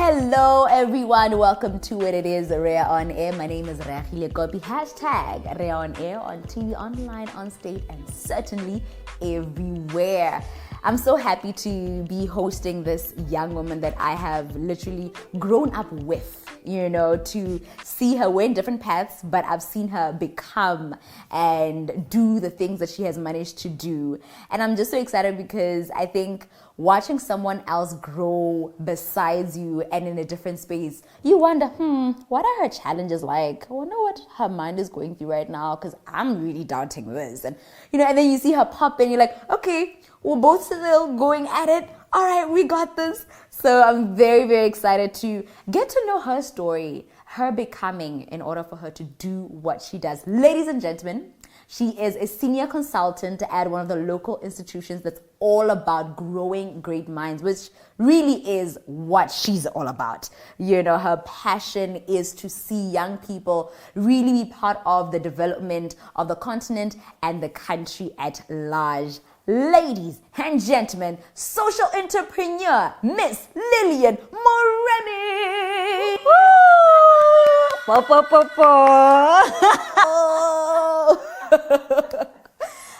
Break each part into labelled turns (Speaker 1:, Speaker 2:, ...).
Speaker 1: Hello everyone, welcome to What It Is, Rhea on Air. My name is Rhea Kopi, hashtag Rhea on Air, on TV, online, on stage, and certainly everywhere. I'm so happy to be hosting this young woman that I have literally grown up with, to see her win different paths, but I've seen her become and do the things that she has managed to do. And I'm just so excited because I think watching someone else grow besides you and in a different space, you wonder, what are her challenges like? I wonder what her mind is going through right now because I'm really doubting this. And, and then you see her pop and you're like, okay, we're both still going at it. All right, we got this. So I'm very, very excited to get to know her story, her becoming in order for her to do what she does. Ladies and gentlemen, she is a senior consultant at one of the local institutions that's all about growing great minds, which really is what she's all about. Her passion is to see young people really be part of the development of the continent and the country at large. Ladies and gentlemen, social entrepreneur, Miss Lillian Moremi.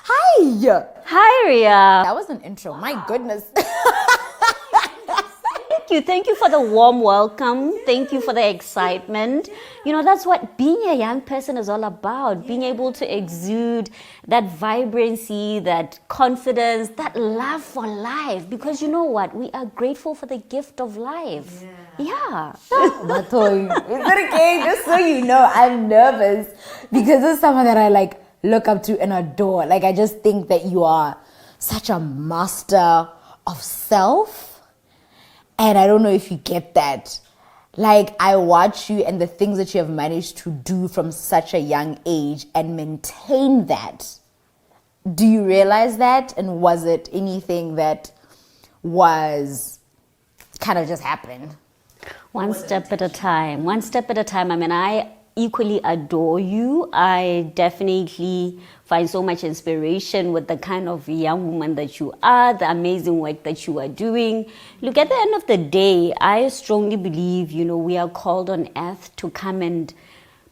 Speaker 1: Hi.
Speaker 2: Hi, Rhea.
Speaker 1: That was an intro. My goodness.
Speaker 2: Thank you for the warm welcome. Thank you for the excitement. That's what being a young person is all about. Being able to exude that vibrancy, that confidence, that love for life. Because you know what? We are grateful for the gift of life. Yeah.
Speaker 1: Is it okay? Just so you know, I'm nervous because this is someone that I look up to and adore. I just think that you are such a master of self. And I don't know if you get that. I watch you and the things that you have managed to do from such a young age and maintain that. Do you realize that? And was it anything that was kind of just happening?
Speaker 2: One step at a time. I mean, I equally adore you. I definitely find so much inspiration with the kind of young woman that you are, the amazing work that you are doing. Look, at the end of the day, I strongly believe, we are called on earth to come and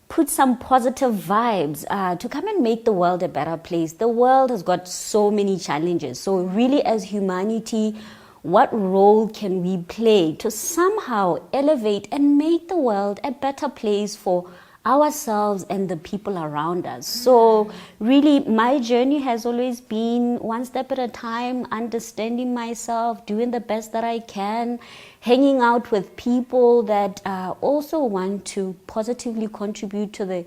Speaker 2: put some positive vibes, to come and make the world a better place. The world has got so many challenges. So really, as humanity, what role can we play to somehow elevate and make the world a better place for ourselves and the people around us? So really, my journey has always been one step at a time, understanding myself, doing the best that I can, hanging out with people that also want to positively contribute to the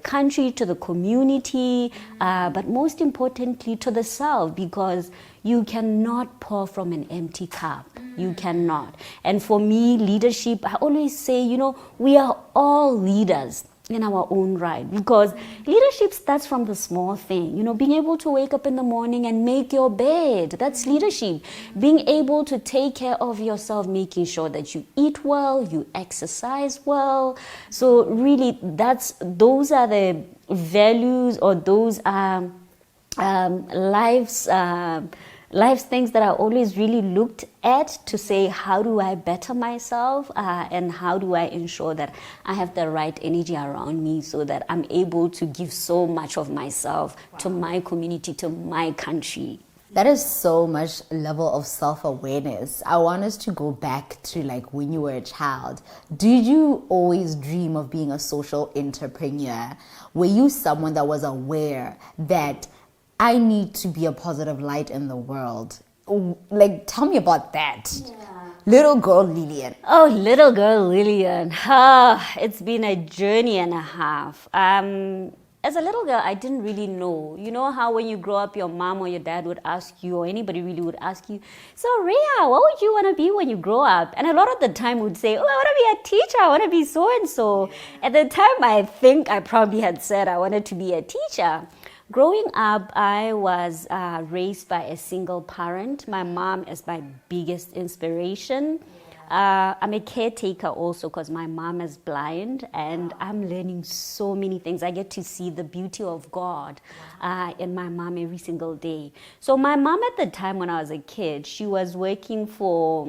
Speaker 2: country, to the community, but most importantly to the self, because you cannot pour from an empty cup. You cannot. And for me, leadership, I always say, we are all leaders in our own right, because leadership starts from the small thing. Being able to wake up in the morning and make your bed, that's leadership. Being able to take care of yourself, making sure that you eat well, you exercise well. So really, those are the values, or those are life's things that I always really looked at to say, how do I better myself, and how do I ensure that I have the right energy around me so that I'm able to give so much of myself to my community, to my country.
Speaker 1: That is so much level of self-awareness. I want us to go back to when you were a child. Did you always dream of being a social entrepreneur? Were you someone that was aware that I need to be a positive light in the world? Tell me about that. Yeah. Little girl Lillian.
Speaker 2: Oh, little girl Lillian. It's been a journey and a half. As a little girl, I didn't really know. You know how when you grow up, your mom or your dad would ask you, or anybody really would ask you, so Rhea, what would you want to be when you grow up? And a lot of the time would say, I want to be a teacher. I want to be so-and-so. At the time, I think I probably had said I wanted to be a teacher. Growing up, I was raised by a single parent. My mom is my biggest inspiration. I'm a caretaker also because my mom is blind, and I'm learning so many things. I get to see the beauty of God in my mom every single day. So my mom at the time when I was a kid, she was working for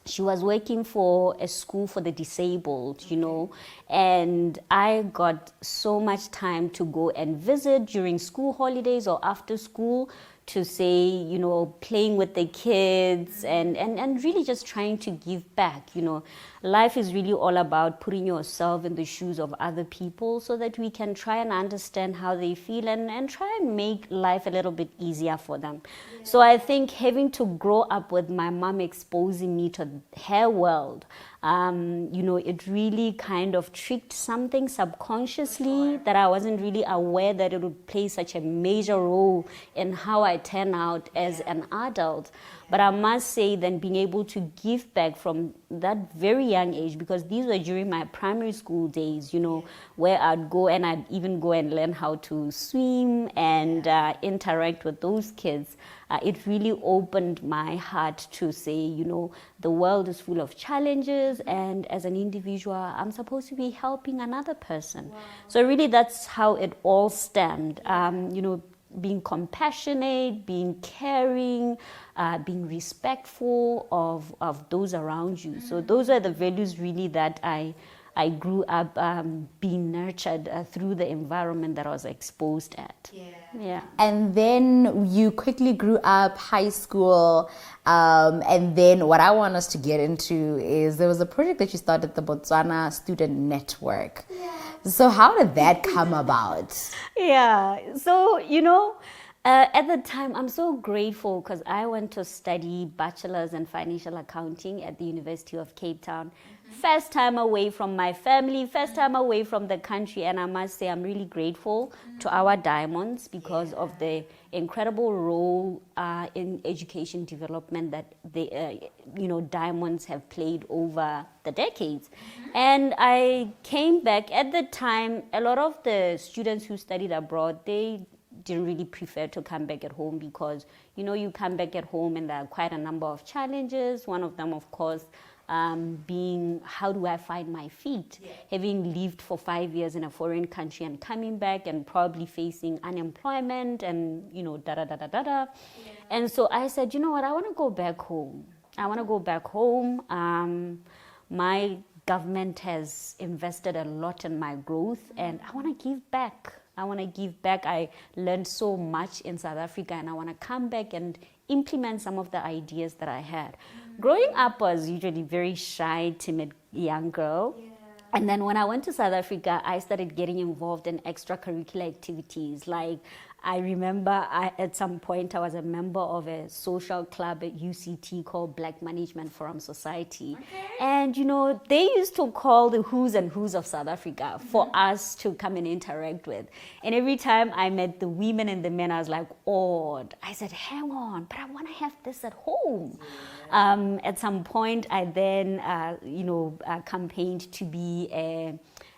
Speaker 2: she was working for a school for the disabled, you know, and I got so much time to go and visit during school holidays or after school to say, you know, playing with the kids and really just trying to give back, you know. Life is really all about putting yourself in the shoes of other people so that we can try and understand how they feel and try and make life a little bit easier for them. Yeah. So I think having to grow up with my mom exposing me to her world, you know, it really kind of tricked something subconsciously that I wasn't really aware that it would play such a major role in how I turn out as an adult. But I must say then being able to give back from that very young age, because these were during my primary school days, you know, where I'd go and I'd even go and learn how to swim and interact with those kids. It really opened my heart to say, you know, the world is full of challenges, and as an individual, I'm supposed to be helping another person. Wow. So really that's how it all stemmed, you know, being compassionate, being caring, being respectful of those around you. So those are the values really that I grew up being nurtured through the environment that I was exposed at. Yeah.
Speaker 1: And then you quickly grew up, high school, and then what I want us to get into is there was a project that you started, the Botswana Student Network. Yeah. So how did that come about?
Speaker 2: Yeah, so, you know, at the time, I'm so grateful because I went to study bachelor's in financial accounting at the University of Cape Town. First time away from my family, first time away from the country, and I must say I'm really grateful to our Diamonds because of the incredible role in education development that the you know, Diamonds have played over the decades. And I came back at the time. A lot of the students who studied abroad, they didn't really prefer to come back at home because, you know, you come back at home and there are quite a number of challenges. One of them, of course, being how do I find my feet? Yeah. Having lived for 5 years in a foreign country and coming back and probably facing unemployment and, you know, da-da-da-da-da-da. Yeah. And so I said, you know what, I want to go back home. I want to go back home. My government has invested a lot in my growth and I want to give back. I want to give back. I learned so much in South Africa and I want to come back and implement some of the ideas that I had. Growing up, I was usually very shy, timid young girl. Yeah. And then when I went to South Africa, I started getting involved in extracurricular activities. Like, I remember at some point I was a member of a social club at UCT called Black Management Forum Society. Okay. And, you know, they used to call the who's and who's of South Africa for us to come and interact with. And every time I met the women and the men, I was like, awed. I said, hang on, but I want to have this at home. Yeah. At some point, I then, campaigned to be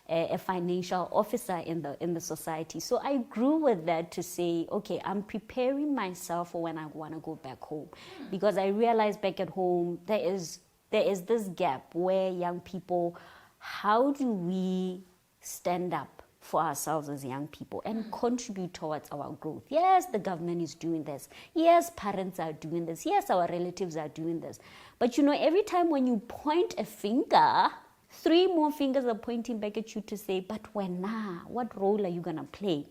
Speaker 2: a financial officer in the society. So I grew with that to say, okay, I'm preparing myself for when I want to go back home. Because I realized back at home, there is this gap where young people, how do we stand up for ourselves as young people and contribute towards our growth? Yes, the government is doing this. Yes, parents are doing this. Yes, our relatives are doing this. But you know, every time when you point a finger, 3 more fingers are pointing back at you to say, but what role are you going to play?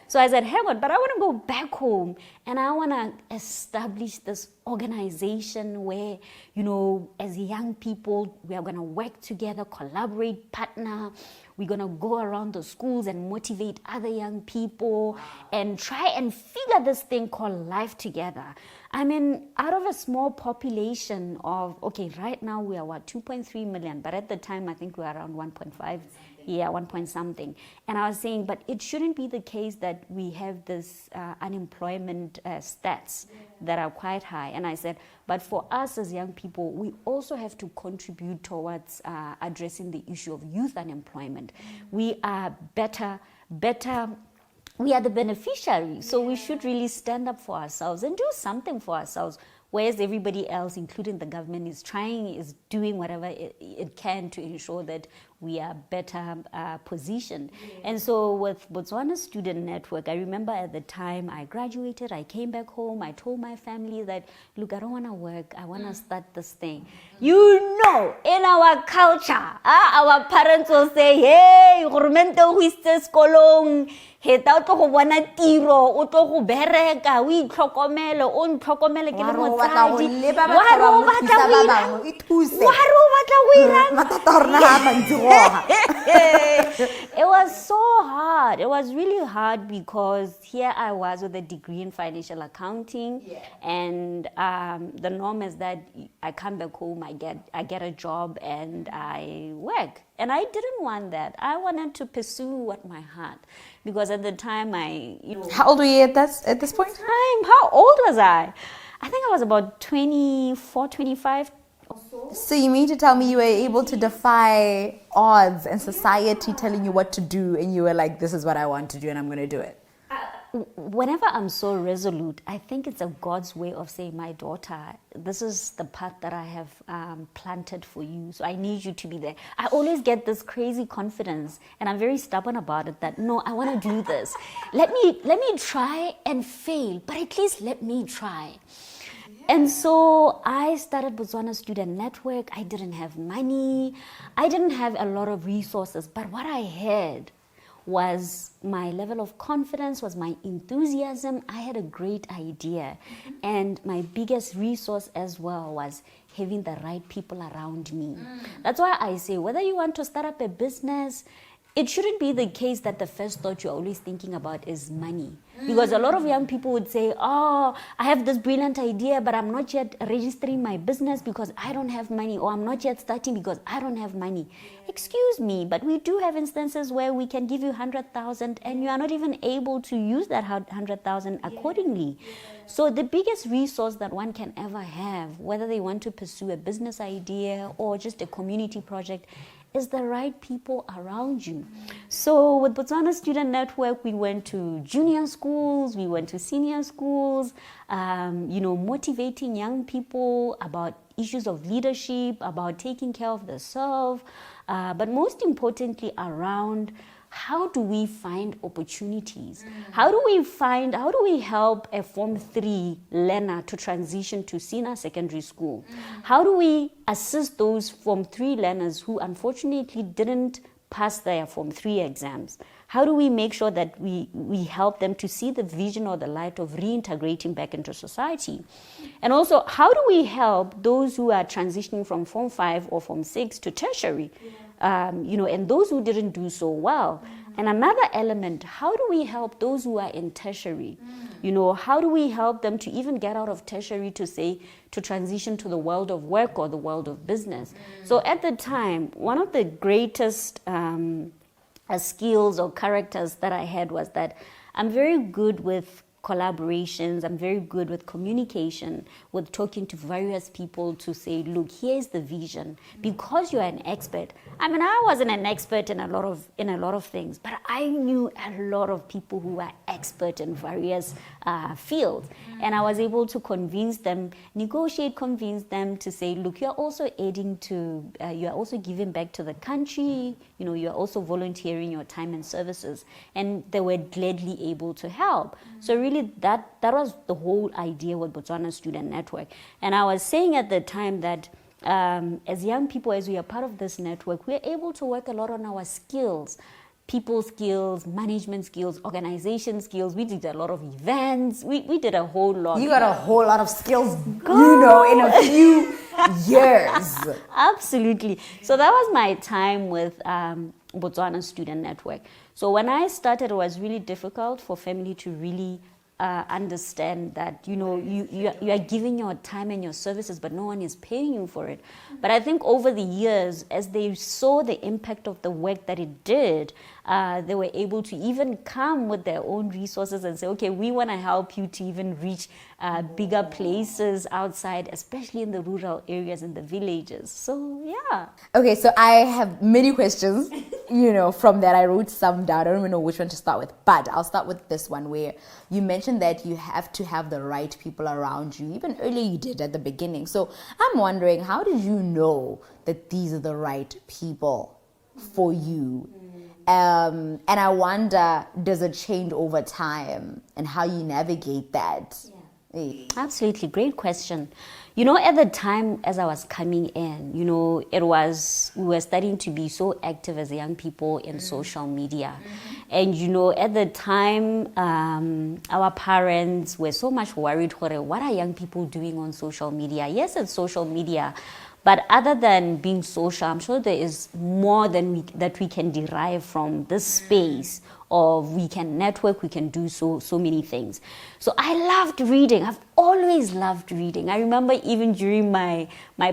Speaker 2: So I said, hang on, but I want to go back home and I want to establish this organization where, you know, as young people, we are going to work together, collaborate, partner. We're going to go around the schools and motivate other young people and try and figure this thing called life together. I mean, out of a small population of, okay, right now we are 2.3 million, but at the time I think we were around 1.5. Yeah, 1 point something. And I was saying, but it shouldn't be the case that we have this unemployment stats that are quite high. And I said, but for us as young people, we also have to contribute towards addressing the issue of youth unemployment. We are better, we are the beneficiaries. So we should really stand up for ourselves and do something for ourselves. Whereas everybody else, including the government, is doing whatever it can to ensure that we are better positioned. And so with Botswana Student Network, I remember at the time I graduated, I came back home, I told my family that, look, I don't want to work, I want to start this thing. You know, in our culture, our parents will say, hey, who is skolong, heta o tlo go bona tiro, o tlo go bereka, o itlhokomele, o ntlhokomele ke le motsadi. It was so hard. It was really hard because here I was with a degree in financial accounting, and the norm is that I come back home, I get a job, and I work. And I didn't want that. I wanted to pursue what my heart, because at the time
Speaker 1: How old were you at this point?
Speaker 2: How old was I? I think I was about 24, 25.
Speaker 1: So you mean to tell me you were able to defy odds and society telling you what to do, and you were like, this is what I want to do and I'm going to do it?
Speaker 2: Whenever I'm so resolute, I think it's a God's way of saying, my daughter, this is the path that I have planted for you. So I need you to be there. I always get this crazy confidence, and I'm very stubborn about it, that no, I want to do this. Let me try and fail, but at least let me try. And so I started Botswana Student Network. I didn't have money. I didn't have a lot of resources. But what I had was my level of confidence, was my enthusiasm. I had a great idea. And my biggest resource as well was having the right people around me. That's why I say, whether you want to start up a business, it shouldn't be the case that the first thought you're always thinking about is money. Because a lot of young people would say, oh, I have this brilliant idea, but I'm not yet registering my business because I don't have money, or I'm not yet starting because I don't have money. Excuse me, but we do have instances where we can give you 100,000 and you are not even able to use that 100,000 accordingly. So the biggest resource that one can ever have, whether they want to pursue a business idea or just a community project, is the right people around you. So with Botswana Student Network, we went to junior schools, we went to senior schools, motivating young people about issues of leadership, about taking care of the self, but most importantly around how do we find opportunities? How do we help a Form 3 learner to transition to senior secondary school? How do we assist those Form 3 learners who unfortunately didn't pass their Form 3 exams? How do we make sure that we help them to see the vision or the light of reintegrating back into society? And also, how do we help those who are transitioning from Form 5 or Form 6 to tertiary? And those who didn't do so well. And another element, how do we help those who are in tertiary? How do we help them to even get out of tertiary to transition to the world of work or the world of business? So at the time, one of the greatest skills or characters that I had was that I'm very good with collaborations. I'm very good with communication, with talking to various people to say, look, here's the vision. Because you're an expert. I mean, I wasn't an expert in a lot of things, but I knew a lot of people who were expert in various fields. And I was able to convince them to say, look, you're also you're also giving back to the country. You're also volunteering your time and services. And they were gladly able to help. So really, that was the whole idea with Botswana Student Network. And I was saying at the time that as young people, as we are part of this network, we are able to work a lot on our skills, people skills, management skills, organization skills. We did a lot of events. We did a whole lot.
Speaker 1: You got a whole lot of skills, in a few years.
Speaker 2: Absolutely. So that was my time with Botswana Student Network. So when I started, it was really difficult for family to really understand that you are giving your time and your services, but no one is paying you for it. But I think over the years, as they saw the impact of the work that it did, they were able to even come with their own resources and say, okay, we want to help you to even reach bigger places outside, especially in the rural areas and the villages. So yeah.
Speaker 1: Okay, so I have many questions, from that. I wrote some down. I don't even know which one to start with, but I'll start with this one where you mentioned that you have to have the right people around you. Even earlier you did at the beginning. So I'm wondering, how did you know that these are the right people? for you? And I wonder, does it change over time and how you navigate that?
Speaker 2: Absolutely, great question. You know, at the time as I was coming in, you know, we were starting to be so active as young people in social media. And, you know, at the time, our parents were so much worried, what are young people doing on social media? Yes, it's social media, but other than being social, I'm sure there is more that we can derive from this space, or we can network, we can do so many things. So I loved reading. I've always loved reading. I remember even during my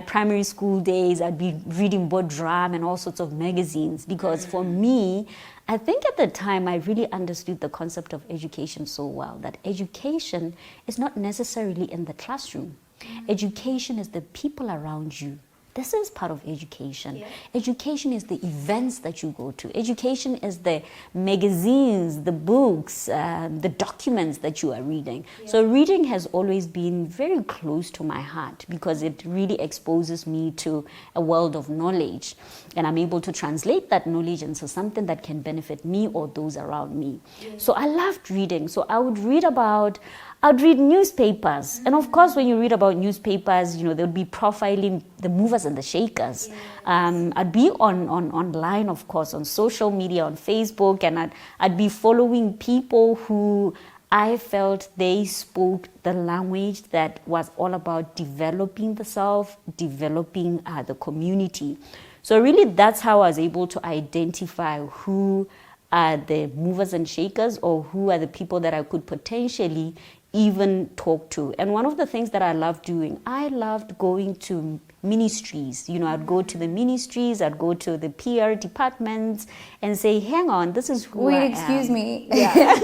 Speaker 2: primary school days, I'd be reading Bodram and all sorts of magazines, because for me, I think at the time I really understood the concept of education so well, that education is not necessarily in the classroom. Education is the people around you. This is part of education. Yeah. Education is the events that you go to. Education is the magazines, the books, the documents that you are reading. Yeah. So reading has always been very close to my heart, because it really exposes me to a world of knowledge. And I'm able to translate that knowledge into something that can benefit me or those around me. Yeah. So I loved reading. So I'd read newspapers. And of course, when you read about newspapers, you know, there would be profiling the movers and the shakers. Yes. I'd be online, of course, on social media, on Facebook, and I'd be following people who I felt they spoke the language that was all about developing the self, developing the community. So really, that's how I was able to identify who are the movers and shakers, or who are the people that I could potentially even talk to. And one of the things that I loved doing, I loved going to ministries. You know, I'd go to the ministries, I'd go to the PR departments and say, hang on, this is who I am.
Speaker 1: Wait, excuse me.
Speaker 2: Yeah.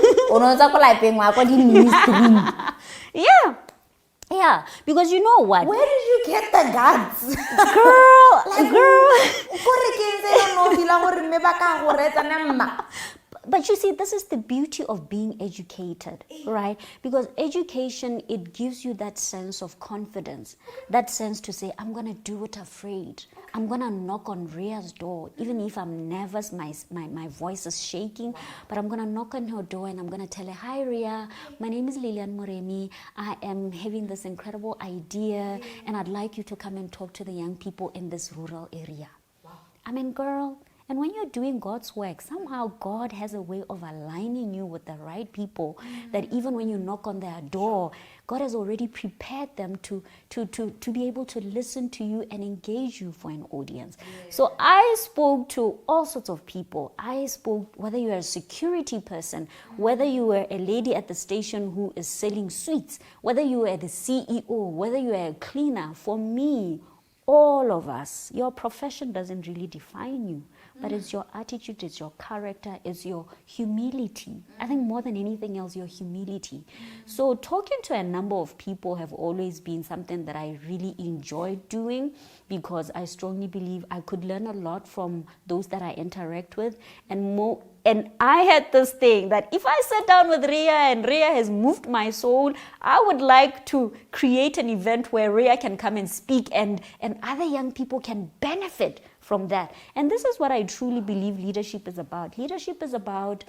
Speaker 2: Yeah, because you know what?
Speaker 1: Where did you get the guts?
Speaker 2: Girl. But you see, this is the beauty of being educated, right? Because education, it gives you that sense of confidence, that sense to say, I'm going to do it afraid. I'm going to knock on Rhea's door, even if I'm nervous, my voice is shaking, but I'm going to knock on her door and I'm going to tell her, hi, Rhea, my name is Lillian Moremi. I am having this incredible idea, and I'd like you to come and talk to the young people in this rural area. Wow. I mean, girl, and when you're doing God's work, somehow God has a way of aligning you with the right people, that even when you knock on their door, God has already prepared them to be able to listen to you and engage you for an audience. Yeah. So I spoke to all sorts of people. I spoke, whether you are a security person, whether you were a lady at the station who is selling sweets, whether you were the CEO, whether you are a cleaner. For me, all of us, your profession doesn't really define you. But it's your attitude, it's your character, it's your humility. I think more than anything else, your humility. So talking to a number of people have always been something that I really enjoyed doing, because I strongly believe I could learn a lot from those that I interact with. And I had this thing that if I sat down with Rhea and Rhea has moved my soul, I would like to create an event where Rhea can come and speak, and other young people can benefit from that. And this is what I truly believe leadership is about. Leadership is about,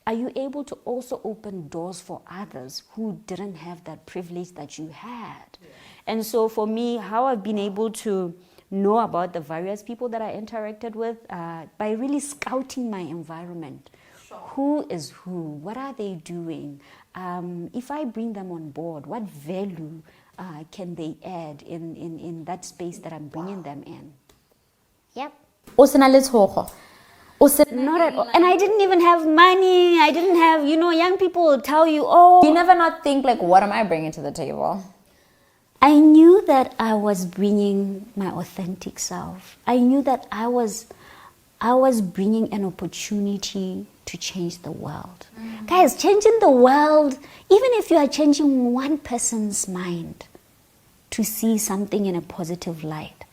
Speaker 2: are you able to also open doors for others who didn't have that privilege that you had? Yeah. And so for me, how I've been able to know about the various people that I interacted with, by really scouting my environment. Sure. Who is who? What are they doing? If I bring them on board, what value can they add in that space that I'm bringing them in? Yep. Not at all. And I didn't even have money. I didn't have, young people will tell you, oh.
Speaker 1: You never not think like, what am I bringing to the table?
Speaker 2: I knew that I was bringing my authentic self. I knew that I was bringing an opportunity to change the world. Mm-hmm. Guys, changing the world, even if you are changing one person's mind to see something in a positive light.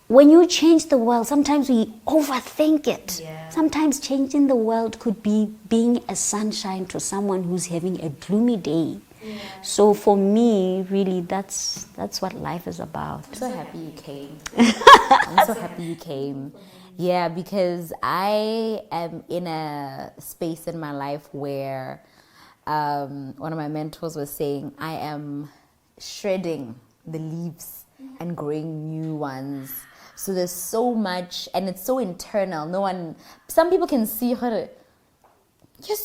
Speaker 2: When you change the world, sometimes we overthink it. Yeah. Sometimes changing the world could be being a sunshine to someone who's having a gloomy day. Yeah. So for me, really, that's what life is about.
Speaker 1: I'm so happy you came. I'm so happy you came. Yeah, because I am in a space in my life where one of my mentors was saying I am shredding the leaves and growing new ones. So there's so much, and it's so internal. Some people can see her. You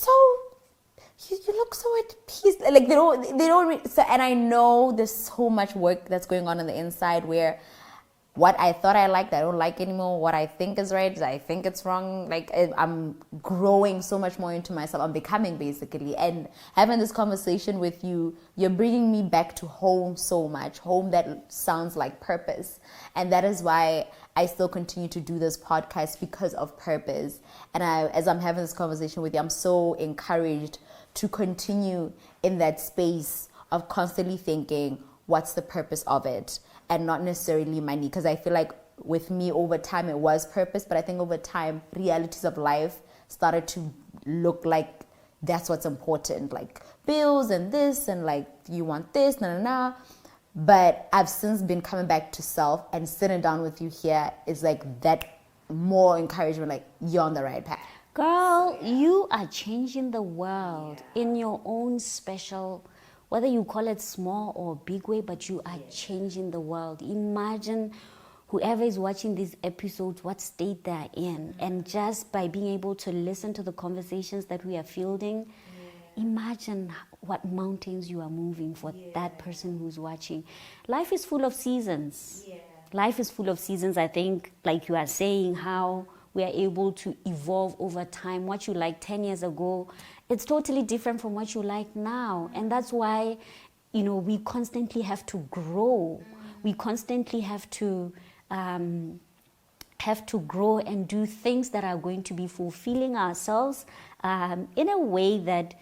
Speaker 1: look so at peace. Like and I know there's so much work that's going on the inside where what I thought I liked, I don't like anymore. What I think is right, I think it's wrong. Like I'm growing so much more into myself. I'm becoming basically. And having this conversation with you, you're bringing me back to home so much. Home that sounds like purpose. And that is why I still continue to do this podcast, because of purpose. And as I'm having this conversation with you, I'm so encouraged to continue in that space of constantly thinking, what's the purpose of it? And not necessarily money, because I feel like with me over time it was purpose, but I think over time realities of life started to look like that's what's important, like bills and this and like you want this, na. But I've since been coming back to self, and sitting down with you here is like that more encouragement, like you're on the right path.
Speaker 2: Girl, you are changing the world in your own special, whether you call it small or big way, but you are changing the world. Imagine whoever is watching these episodes, what state they're in. And just by being able to listen to the conversations that we are fielding, imagine what mountains you are moving for that person who's watching. Life is full of seasons. Life is full of seasons. I think, like you are saying, how we are able to evolve over time. What you like 10 years ago, it's totally different from what you like now. And that's why, we constantly have to grow. We constantly have to grow and do things that are going to be fulfilling ourselves in a way that,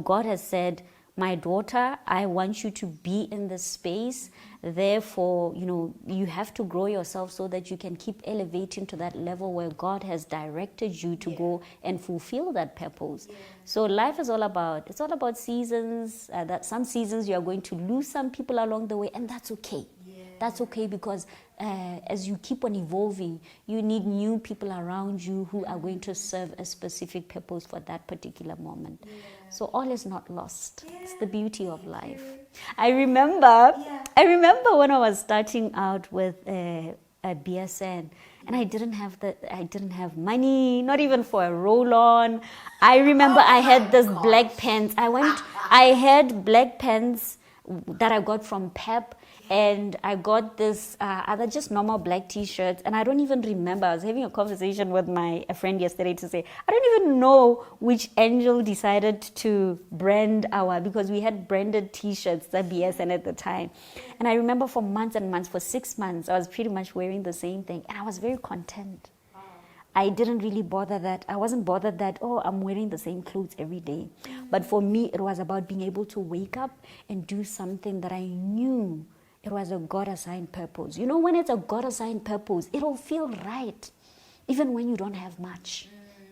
Speaker 2: God has said, my daughter, I want you to be in this space. Therefore, you have to grow yourself so that you can keep elevating to that level where God has directed you to go and fulfill that purpose. So life is all about seasons. That some seasons you are going to lose some people along the way, and that's okay. That's okay, because as you keep on evolving, you need new people around you who are going to serve a specific purpose for that particular moment. So all is not lost. It's the beauty of life. I remember when I was starting out with a BSN, and I didn't have money, not even for a roll-on. I remember I had this black pants. I had black pants that I got from Pep. And I got this other just normal black t-shirts, and I don't even remember. I was having a conversation with a friend yesterday to say, I don't even know which angel decided to brand because we had branded t-shirts, the BSN at the time. And I remember for months and months, for 6 months, I was pretty much wearing the same thing, and I was very content. I didn't really bother that. I wasn't bothered that, I'm wearing the same clothes every day. But for me, it was about being able to wake up and do something that I knew it was a God-assigned purpose. When it's a God-assigned purpose, it'll feel right, even when you don't have much.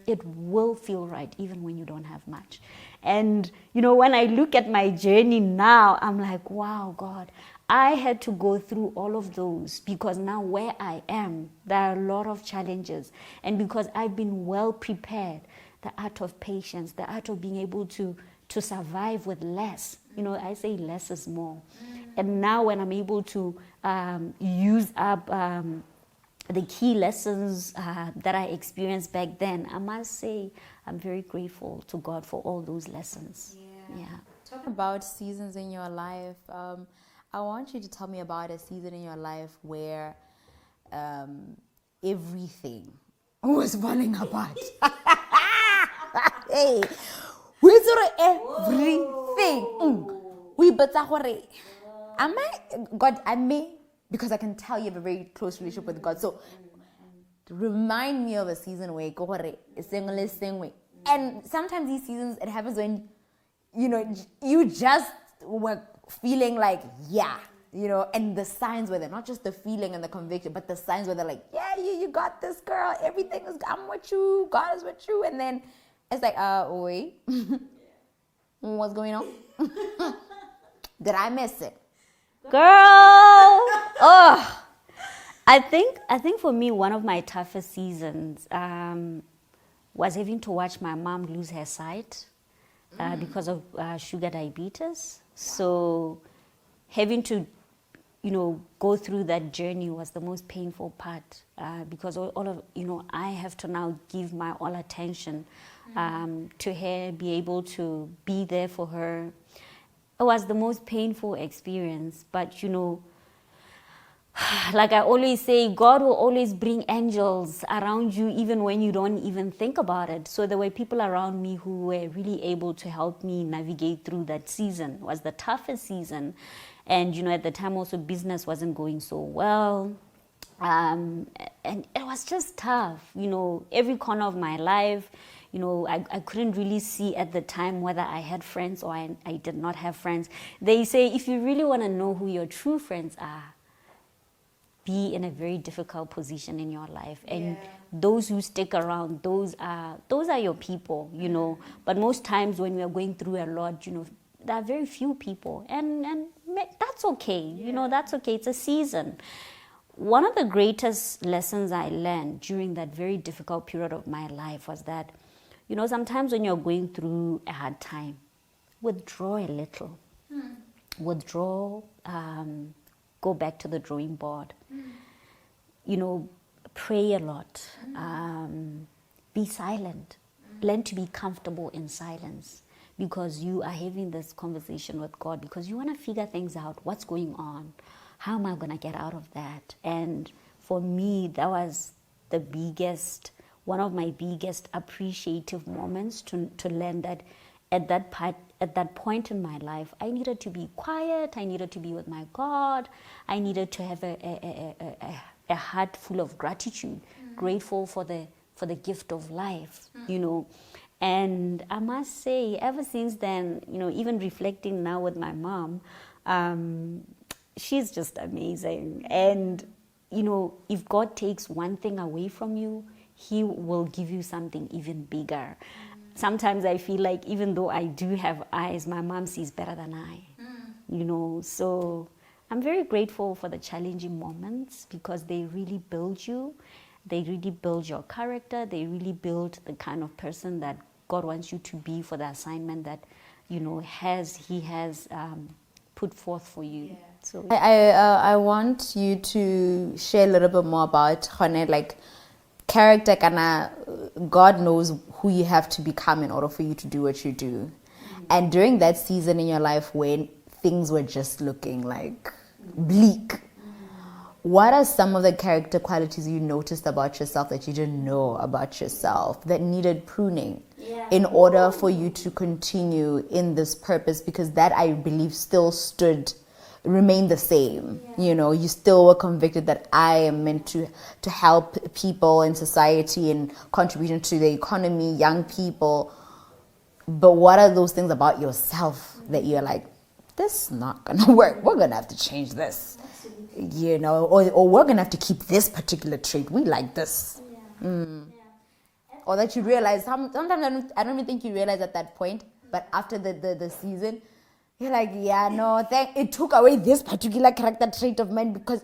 Speaker 2: It will feel right, even when you don't have much. And, when I look at my journey now, I'm like, wow, God, I had to go through all of those, because now where I am, there are a lot of challenges. And because I've been well prepared, the art of patience, the art of being able to survive with less. I say less is more. And now when I'm able to use up the key lessons that I experienced back then, I must say I'm very grateful to God for all those lessons. Yeah.
Speaker 1: Talk about seasons in your life. I want you to tell me about a season in your life where everything was falling apart. Hey, we saw everything. We better hurry. I may, because I can tell you have a very close relationship with God. So remind me of a season where go hurry, and sometimes these seasons it happens when you just were feeling like and the signs were there, not just the feeling and the conviction, but the signs were there, like you got this, girl, everything is, I'm with you, God is with you. And then it's like wait, what's going on? Did I miss it?
Speaker 2: Girl, I think for me, one of my toughest seasons was having to watch my mom lose her sight because of sugar diabetes. So having to, go through that journey was the most painful part because all of, I have to now give my all attention to her, be able to be there for her. It was the most painful experience, but like I always say, God will always bring angels around you even when you don't even think about it. So there were people around me who were really able to help me navigate through that season. It was the toughest season. And, at the time also business wasn't going so well. And it was just tough, every corner of my life. I couldn't really see at the time whether I had friends or I did not have friends. They say if you really want to know who your true friends are, be in a very difficult position in your life, and those who stick around, those are your people, But most times when we are going through a lot, there are very few people, and that's okay, that's okay. It's a season. One of the greatest lessons I learned during that very difficult period of my life was that, sometimes when you're going through a hard time, withdraw a little, withdraw. Go back to the drawing board, pray a lot, be silent, learn to be comfortable in silence because you are having this conversation with God because you want to figure things out, what's going on, how am I going to get out of that? And for me, that was one of my biggest appreciative moments to learn that at that point in my life, I needed to be quiet. I needed to be with my God. I needed to have a heart full of gratitude, grateful for the gift of life, And I must say, ever since then, even reflecting now with my mom, she's just amazing. And, if God takes one thing away from you, He will give you something even bigger. Sometimes I feel like even though I do have eyes, my mom sees better than I, So I'm very grateful for the challenging moments because they really build you. They really build your character. They really build the kind of person that God wants you to be for the assignment that, He has put forth for you. Yeah. So
Speaker 1: I want you to share a little bit more about character, God knows who you have to become in order for you to do what you do. And during that season in your life when things were just looking like bleak, what are some of the character qualities you noticed about yourself that you didn't know about yourself that needed pruning in order for you to continue in this purpose? Because that, I believe, still remain the same. You still were convicted that I am meant to help people in society and contributing to the economy, young people. But what are those things about yourself that you're like, this is not gonna work, we're gonna have to change this? Or we're gonna have to keep this particular trait, we like this. Or that you realize, sometimes I don't even think you realize at that point, but after the season, you're like, it took away this particular character trait of mine because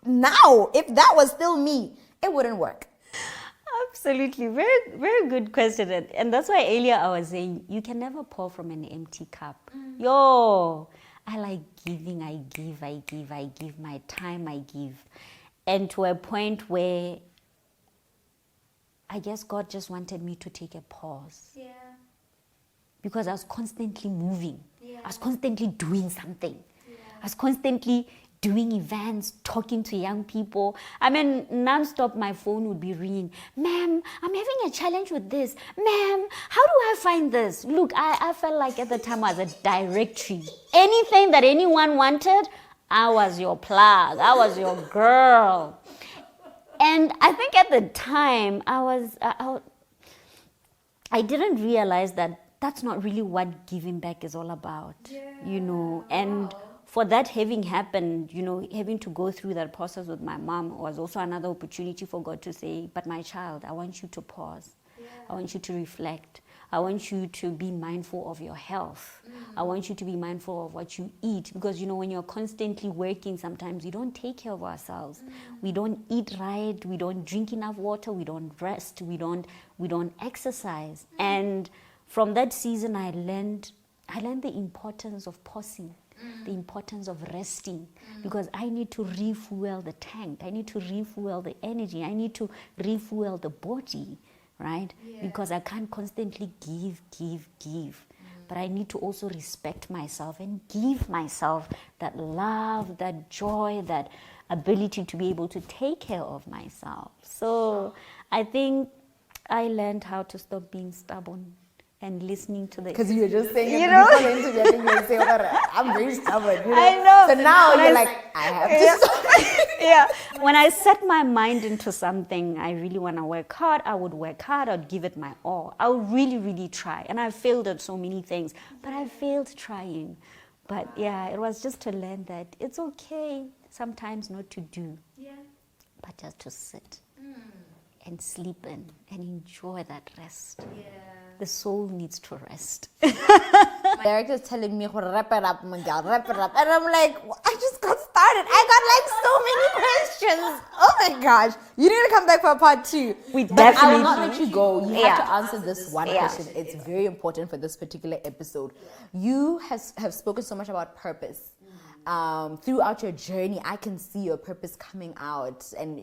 Speaker 1: now, if that was still me, it wouldn't work.
Speaker 2: Absolutely. Very, very good question. And that's why earlier I was saying, you can never pour from an empty cup. I like giving, I give my time, I give. And to a point where I guess God just wanted me to take a pause. Yeah. Because I was constantly moving. Yeah. I was constantly doing something. Yeah. I was constantly doing events, talking to young people. I mean, non-stop my phone would be ringing. Ma'am, I'm having a challenge with this. Ma'am, how do I find this? Look, I felt like at the time I was a directory. Anything that anyone wanted, I was your plug. I was your girl. And I think at the time, I didn't realize that that's not really what giving back is all about, And for that having happened, having to go through that process with my mom was also another opportunity for God to say, but my child, I want you to pause. Yeah. I want you to reflect. I want you to be mindful of your health. I want you to be mindful of what you eat, because when you're constantly working, sometimes we don't take care of ourselves. We don't eat right, we don't drink enough water, we don't rest, we don't exercise. And from that season I learned the importance of pausing, the importance of resting, because I need to refuel the tank, I need to refuel the energy, I need to refuel the body, right? Because I can't constantly give. But I need to also respect myself and give myself that love, that joy, that ability to be able to take care of myself. So I think I learned how to stop being stubborn and listening to the...
Speaker 1: Because you were just saying, before the interview, I think you would say, I'm very stubborn.
Speaker 2: I know.
Speaker 1: So now you're like, I have to stop.
Speaker 2: Yeah. When I set my mind into something, I really want to work hard, I would work hard, I'd give it my all. I would really, really try. And I failed at so many things, but I failed trying. But yeah, it was just to learn that it's okay sometimes not to do, but just to sit and sleep in and enjoy that rest. The soul needs to rest.
Speaker 1: My director's telling me, wrap it up, Miguel, wrap it up. And I'm like, I just got started. I got like so many questions. Oh my gosh. You need to come back for a part 2. But I will not let you go. You have to answer this one question. It's very important for this particular episode. You have spoken so much about purpose. Throughout your journey, I can see your purpose coming out, and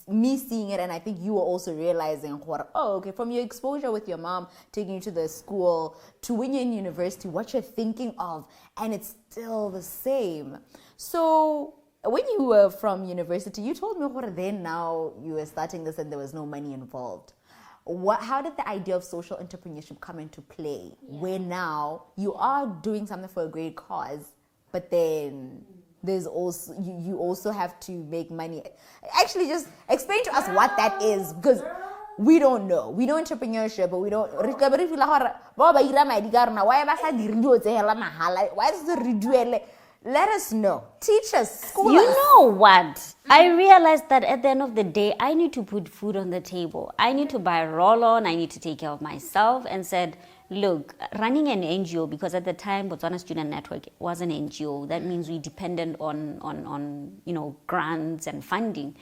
Speaker 1: me seeing it, and I think you were also realizing, from your exposure with your mom taking you to the school to when you're in university, what you're thinking of, and it's still the same. So when you were from university, you told me then now you were starting this and there was no money involved. How did the idea of social entrepreneurship come into play, where now you are doing something for a great cause, but then there's also you also have to make money? Actually, just explain to us what that is, because we don't know. We know entrepreneurship, but we don't. Why does the redo? Let us know. Teach us. School
Speaker 2: You
Speaker 1: us.
Speaker 2: know what? I realized that at the end of the day, I need to put food on the table. I need to buy a roll-on. I need to take care of myself, and said, look, running an NGO, because at the time Botswana Student Network was an NGO. That means we depended on grants and funding.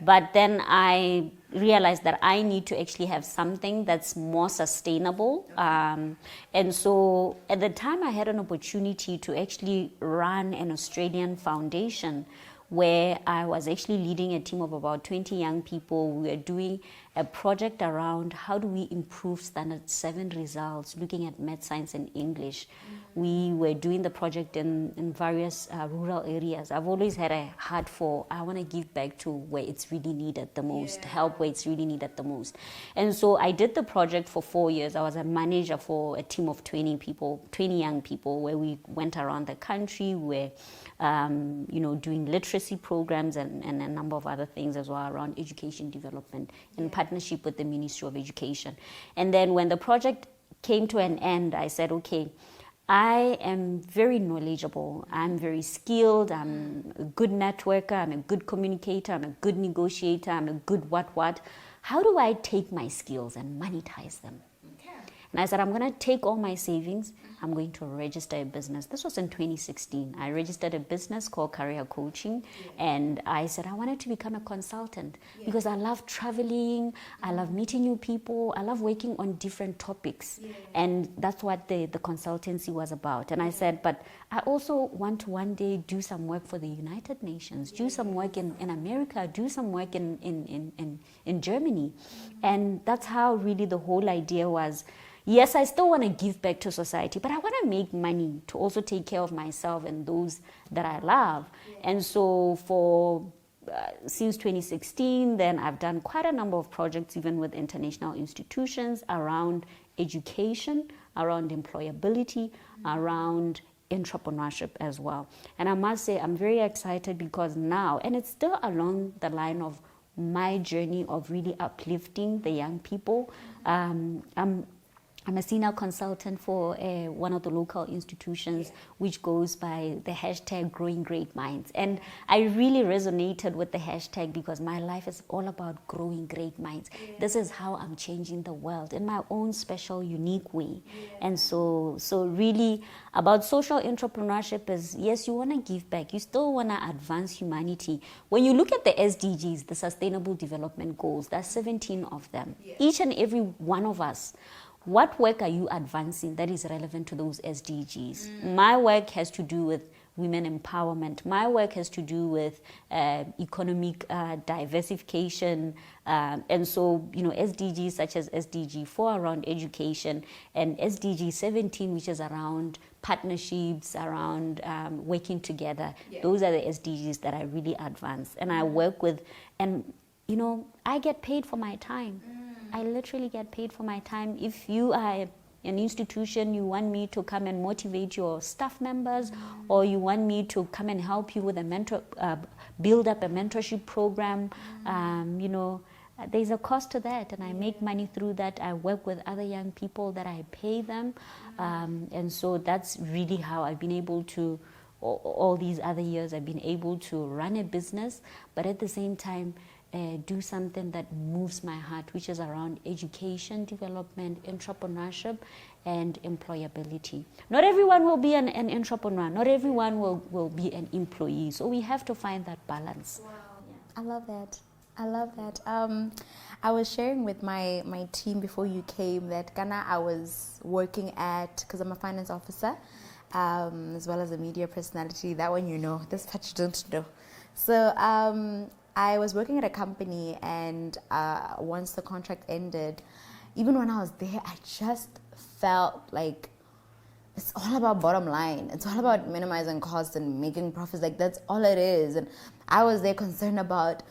Speaker 2: But then I realized that I need to actually have something that's more sustainable. And so at the time I had an opportunity to actually run an Australian foundation, where I was actually leading a team of about 20 young people. We were doing a project around how do we improve standard 7 results, looking at math, science, and English. We were doing the project in various rural areas. I've always had a heart for, I want to give back to where it's really needed the most, help where it's really needed the most. And so I did the project for 4 years. I was a manager for a team of 20 people, 20 young people, where we went around the country, where doing literacy programs and a number of other things as well around education development in partnership with the Ministry of Education. And then when the project came to an end, I said, okay, I am very knowledgeable, I'm very skilled, I'm a good networker, I'm a good communicator, I'm a good negotiator, I'm a good what. How do I take my skills and monetize them? And I said, I'm going to take all my savings, I'm going to register a business. This was in 2016. I registered a business called Career Coaching, and I said I wanted to become a consultant because I love traveling, I love meeting new people, I love working on different topics, and that's what the consultancy was about. And I said, but I also want to one day do some work for the United Nations, do some work in America, do some work in Germany. And that's how really the whole idea was. Yes, I still want to give back to society, but I want to make money to also take care of myself and those that I love. And so since 2016, then I've done quite a number of projects, even with international institutions, around education, around employability, around entrepreneurship as well. And I must say, I'm very excited because now, and it's still along the line of my journey of really uplifting the young people, I'm a senior consultant for one of the local institutions, which goes by the hashtag Growing Great Minds. And I really resonated with the hashtag because my life is all about growing great minds. This is how I'm changing the world in my own special, unique way. And so really about social entrepreneurship is, yes, you want to give back. You still want to advance humanity. When you look at the SDGs, the Sustainable Development Goals, there's 17 of them. Each and every one of us, what work are you advancing that is relevant to those SDGs? My work has to do with women empowerment. My work has to do with economic diversification. And so, SDGs such as SDG 4 around education and SDG 17, which is around partnerships, around working together. Those are the SDGs that I really advance. And I work with, and, I get paid for my time. I literally get paid for my time. If you are an institution, you want me to come and motivate your staff members, or you want me to come and help you with a build up a mentorship program, there's a cost to that, and I make money through that. I work with other young people that I pay them, and so that's really how I've been able to, all these other years, I've been able to run a business, but at the same time, do something that moves my heart, which is around education, development, entrepreneurship, and employability. Not everyone will be an entrepreneur. Not everyone will be an employee. So we have to find that balance.
Speaker 1: Wow. I love that. I love that. I was sharing with my team before you came that Ghana, I was working at, because I'm a finance officer, as well as a media personality. That one this part you don't know. So I was working at a company, and once the contract ended, even when I was there, I just felt like it's all about bottom line. It's all about minimizing costs and making profits. Like, that's all it is. And I was there concerned about,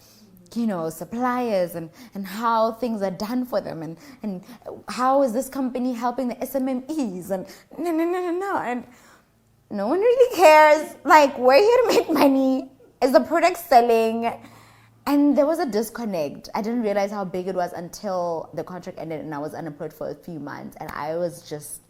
Speaker 1: suppliers and how things are done for them, and how is this company helping the SMMEs, and no. And no one really cares. Like, we're here to make money. Is the product selling? And there was a disconnect. I didn't realize how big it was until the contract ended and I was unemployed for a few months. And I was just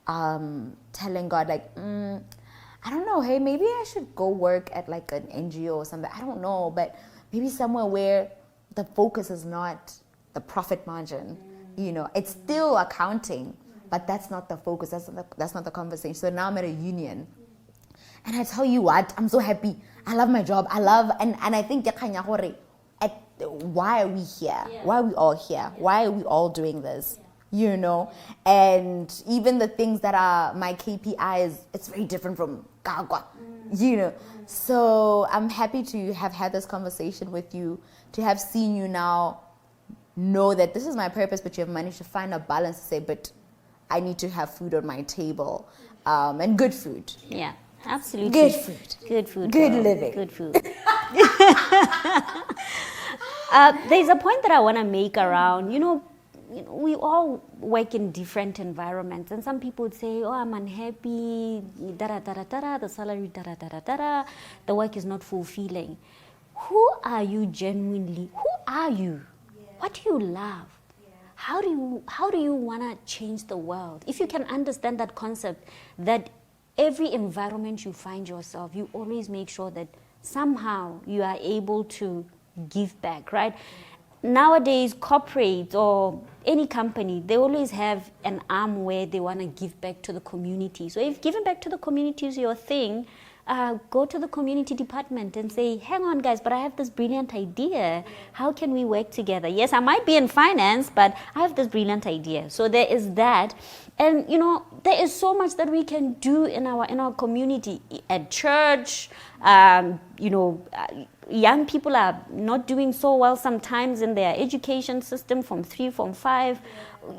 Speaker 1: telling God, like, I don't know, hey, maybe I should go work at like an NGO or something. I don't know, but maybe somewhere where the focus is not the profit margin. It's still accounting, but that's not the focus. That's not the conversation. So now I'm at a union. And I tell you what, I'm so happy. I love my job. And I think why are we here? Why are we all here? Why are we all doing this? And even the things that are my KPIs, it's very different from Gagwa, So I'm happy to have had this conversation with you, to have seen you now know that this is my purpose, but you have managed to find a balance to say, but I need to have food on my table, and good food.
Speaker 2: Yeah. Absolutely.
Speaker 1: Good food.
Speaker 2: Good food.
Speaker 1: Good living.
Speaker 2: Good food. There's a point that I want to make around, we all work in different environments, and some people would say, I'm unhappy, the salary, the work is not fulfilling. Who are you genuinely? Who are you? What do you love? How do you want to change the world? If you can understand that concept, that every environment you find yourself, you always make sure that somehow you are able to give back, right? Nowadays, corporate or any company, they always have an arm where they want to give back to the community. So if giving back to the community is your thing, go to the community department and say, hang on guys, but I have this brilliant idea. How can we work together? Yes, I might be in finance, but I have this brilliant idea. So there is that. And there is so much that we can do in our community, at church. Young people are not doing so well sometimes in their education system from 3, from 5.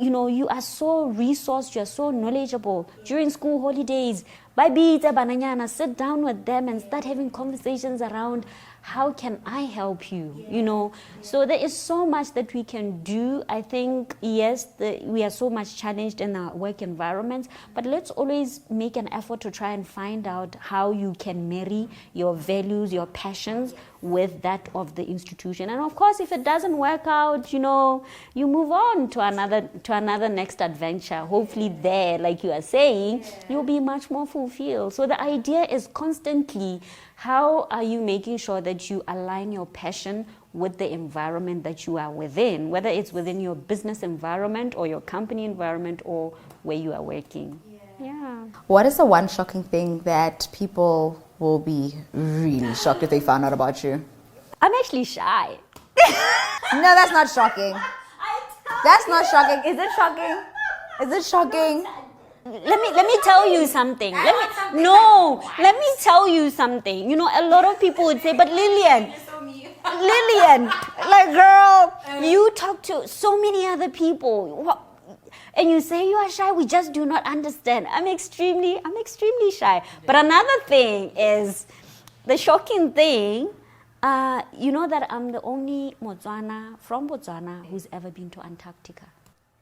Speaker 2: You are so resourced, you are so knowledgeable. During school holidays, sit down with them and start having conversations around how can I help you, So there is so much that we can do. I think, yes, we are so much challenged in our work environments, but let's always make an effort to try and find out how you can marry your values, your passions with that of the institution. And of course, if it doesn't work out, you know, you move on to another next adventure. Hopefully there, like you are saying, you'll be much more fulfilled. So the idea is constantly, how are you making sure that you align your passion with the environment that you are within, whether it's within your business environment or your company environment or where you are working. Yeah.
Speaker 1: What is the one shocking thing that people will be really shocked if they found out about you?
Speaker 2: I'm actually shy.
Speaker 1: No, that's not shocking. That's not shocking. Is it shocking? Is it shocking?
Speaker 2: Let me tell you something. Let me tell you something. You know, a lot of people would say, but Lillian, like, girl, you talk to so many other people. And you say you are shy, we just do not understand. I'm extremely shy. But another thing is, the shocking thing, you know that I'm the only Motswana from Botswana who's ever been to Antarctica.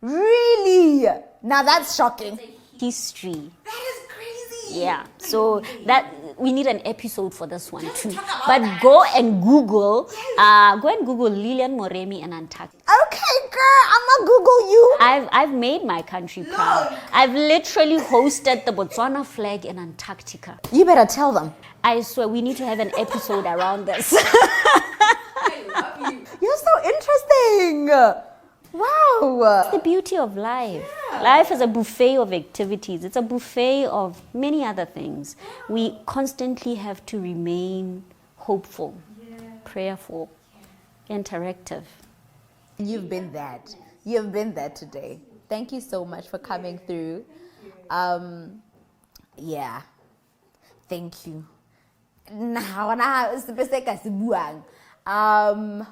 Speaker 1: Really? Now that's shocking.
Speaker 2: History.
Speaker 1: That is crazy.
Speaker 2: Yeah, so that we need an episode for this one too. But go and Google Lillian, Moremi, and Antarctica.
Speaker 1: Okay, girl, I'm gonna Google you.
Speaker 2: I've made my country proud. I've literally hosted the Botswana flag in Antarctica.
Speaker 1: You better tell them.
Speaker 2: I swear we need to have an episode around this.
Speaker 1: I love you. You're so interesting. Wow.
Speaker 2: The beauty of life. Life is a buffet of activities. It's a buffet of many other things. We constantly have to remain hopeful, prayerful, interactive.
Speaker 1: You've been that. You've been that today. Thank you so much for coming through. Yeah. Thank you.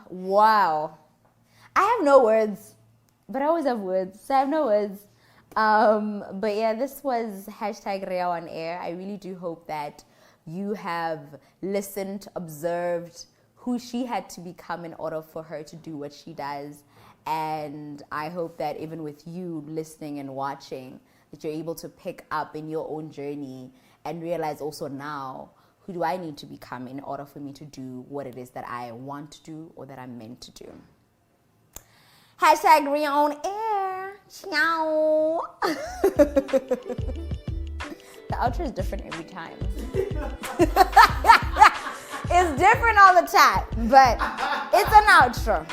Speaker 1: Wow. I have no words, but I always have words, so I have no words. But yeah, this was #Rea on Air. I really do hope that you have listened, observed who she had to become in order for her to do what she does. And I hope that even with you listening and watching, that you're able to pick up in your own journey and realize also now, who do I need to become in order for me to do what it is that I want to do or that I'm meant to do. #Rea on Air. Ciao. The outro is different every time. It's different all the time, but it's an outro.